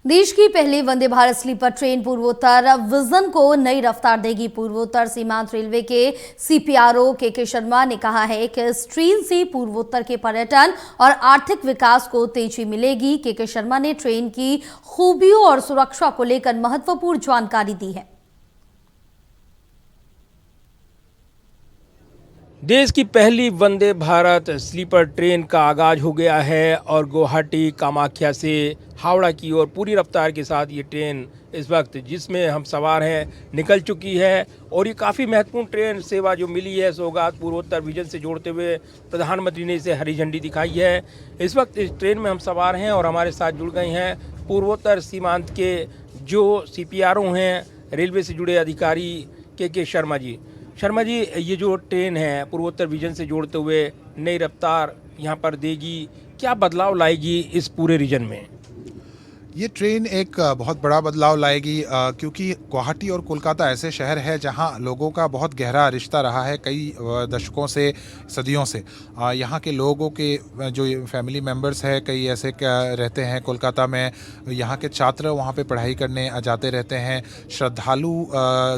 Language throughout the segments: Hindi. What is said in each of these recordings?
देश की पहली वंदे भारत स्लीपर ट्रेन पूर्वोत्तर विजन को नई रफ्तार देगी। पूर्वोत्तर सीमांत रेलवे के सीपीआरओ के शर्मा ने कहा है कि इस ट्रेन से पूर्वोत्तर के पर्यटन और आर्थिक विकास को तेजी मिलेगी। के शर्मा ने ट्रेन की खूबियों और सुरक्षा को लेकर महत्वपूर्ण जानकारी दी है। देश की पहली वंदे भारत स्लीपर ट्रेन का आगाज हो गया है और गुवाहाटी कामाख्या से हावड़ा की ओर पूरी रफ्तार के साथ ये ट्रेन इस वक्त जिसमें हम सवार हैं निकल चुकी है। और ये काफ़ी महत्वपूर्ण ट्रेन सेवा जो मिली है सौगात पूर्वोत्तर विजन से जोड़ते हुए प्रधानमंत्री ने इसे हरी झंडी दिखाई है। इस वक्त इस ट्रेन में हम सवार हैं और हमारे साथ जुड़ गए हैं पूर्वोत्तर सीमांत के जो सीपीआरओ हैं, रेलवे से जुड़े अधिकारी के शर्मा जी। शर्मा जी, ये जो ट्रेन है पूर्वोत्तर विजन से जोड़ते हुए नई रफ्तार यहाँ पर देगी, क्या बदलाव लाएगी इस पूरे रीजन में? ये ट्रेन एक बहुत बड़ा बदलाव लाएगी क्योंकि गुवाहाटी और कोलकाता ऐसे शहर है जहां लोगों का बहुत गहरा रिश्ता रहा है कई दशकों से, सदियों से। यहाँ के लोगों के जो फैमिली मेंबर्स है कई ऐसे रहते हैं कोलकाता में। यहाँ के छात्र वहाँ पे पढ़ाई करने जाते रहते हैं। श्रद्धालु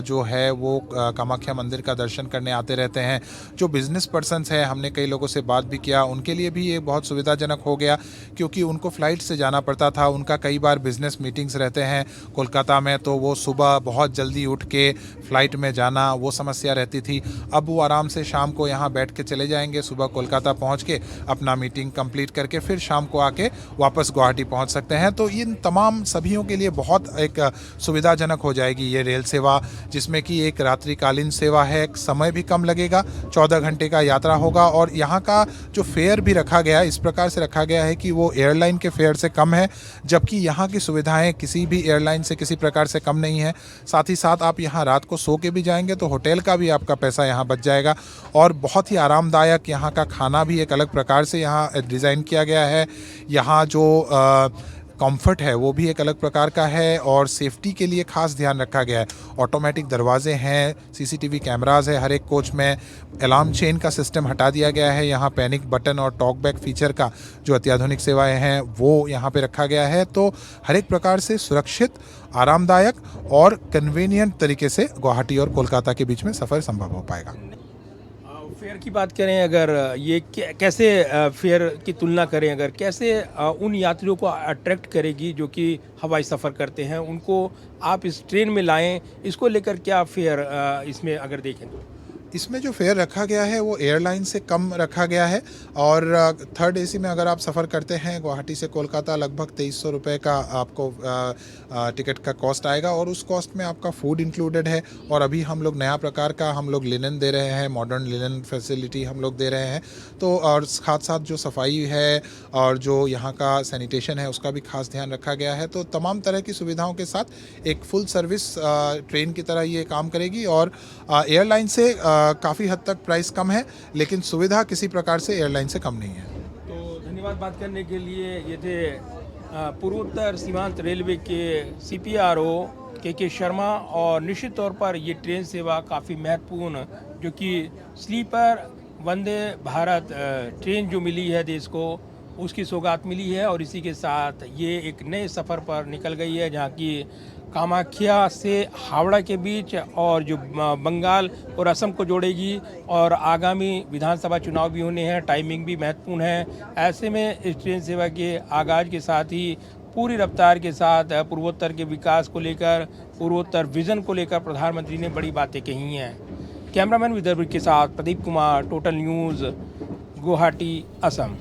जो है वो कामाख्या मंदिर का दर्शन करने आते रहते हैं। जो बिज़नेस पर्सनस हैं, हमने कई लोगों से बात भी किया, उनके लिए भी ये बहुत सुविधाजनक हो गया क्योंकि उनको फ़्लाइट से जाना पड़ता था। उनका कई बार बिजनेस मीटिंग्स रहते हैं कोलकाता में, तो वो सुबह बहुत जल्दी उठ के फ़्लाइट में जाना वो समस्या रहती थी। अब वो आराम से शाम को यहाँ बैठ के चले जाएंगे, सुबह कोलकाता पहुँच के अपना मीटिंग कंप्लीट करके फिर शाम को आके वापस गुवाहाटी पहुँच सकते हैं। तो इन तमाम सभियों के लिए बहुत एक सुविधाजनक हो जाएगी ये रेल सेवा, जिसमें कि एक रात्रिकालीन सेवा है, समय भी कम लगेगा, 14 घंटे का यात्रा होगा। और यहाँ का जो फेयर भी रखा गया है इस प्रकार से रखा गया है कि वो एयरलाइन के फेयर से कम है, जबकि यहाँ की सुविधाएं किसी भी एयरलाइन से किसी प्रकार से कम नहीं है। साथ ही साथ आप यहाँ रात को सो के भी जाएंगे तो होटल का भी आपका पैसा यहाँ बच जाएगा। और बहुत ही आरामदायक यहाँ का खाना भी एक अलग प्रकार से यहाँ डिज़ाइन किया गया है। यहाँ जो कंफर्ट है वो भी एक अलग प्रकार का है और सेफ्टी के लिए खास ध्यान रखा गया है। ऑटोमेटिक दरवाजे हैं, सीसीटीवी कैमरास है हर एक कोच में, अलार्म चेन का सिस्टम हटा दिया गया है। यहाँ पैनिक बटन और टॉक बैक फीचर का जो अत्याधुनिक सेवाएं हैं वो यहाँ पे रखा गया है। तो हर एक प्रकार से सुरक्षित, आरामदायक और कन्वीनियंट तरीके से गुवाहाटी और कोलकाता के बीच में सफ़र संभव हो पाएगा। फेयर की बात करें अगर, ये कैसे फेयर की तुलना करें अगर, कैसे उन यात्रियों को अट्रैक्ट करेगी जो कि हवाई सफ़र करते हैं, उनको आप इस ट्रेन में लाएं, इसको लेकर क्या फेयर इसमें अगर देखें तो? इसमें जो फेयर रखा गया है वो एयरलाइन से कम रखा गया है। और थर्ड एसी में अगर आप सफ़र करते हैं गुवाहाटी से कोलकाता, लगभग 2300 रुपये का आपको टिकट का कॉस्ट आएगा और उस कॉस्ट में आपका फूड इंक्लूडेड है। और अभी हम लोग नया प्रकार का लिनन दे रहे हैं, मॉडर्न लिनन फैसिलिटी हम लोग दे रहे हैं। तो और साथ साथ जो सफाई है और जो यहाँ का सैनिटेशन है उसका भी खास ध्यान रखा गया है। तो तमाम तरह की सुविधाओं के साथ एक फुल सर्विस ट्रेन की तरह ये काम करेगी। और एयरलाइन से काफ़ी हद तक प्राइस कम है, लेकिन सुविधा किसी प्रकार से एयरलाइन से कम नहीं है। तो धन्यवाद बात करने के लिए। ये थे पूर्वोत्तर सीमांत रेलवे के सीपीआरओ के शर्मा। और निश्चित तौर पर ये ट्रेन सेवा काफ़ी महत्वपूर्ण, जो कि स्लीपर वंदे भारत ट्रेन जो मिली है देश को, उसकी सौगात मिली है। और इसी के साथ ये एक नए सफ़र पर निकल गई है जहाँ की कामाख्या से हावड़ा के बीच और जो बंगाल और असम को जोड़ेगी। और आगामी विधानसभा चुनाव भी होने हैं, टाइमिंग भी महत्वपूर्ण है। ऐसे में इस ट्रेन सेवा के आगाज़ के साथ ही पूरी रफ्तार के साथ पूर्वोत्तर के विकास को लेकर, पूर्वोत्तर विज़न को लेकर प्रधानमंत्री ने बड़ी बातें कही हैं। कैमरामैन विदर्भ के साथ प्रदीप कुमार, टोटल न्यूज़, गुवाहाटी, असम।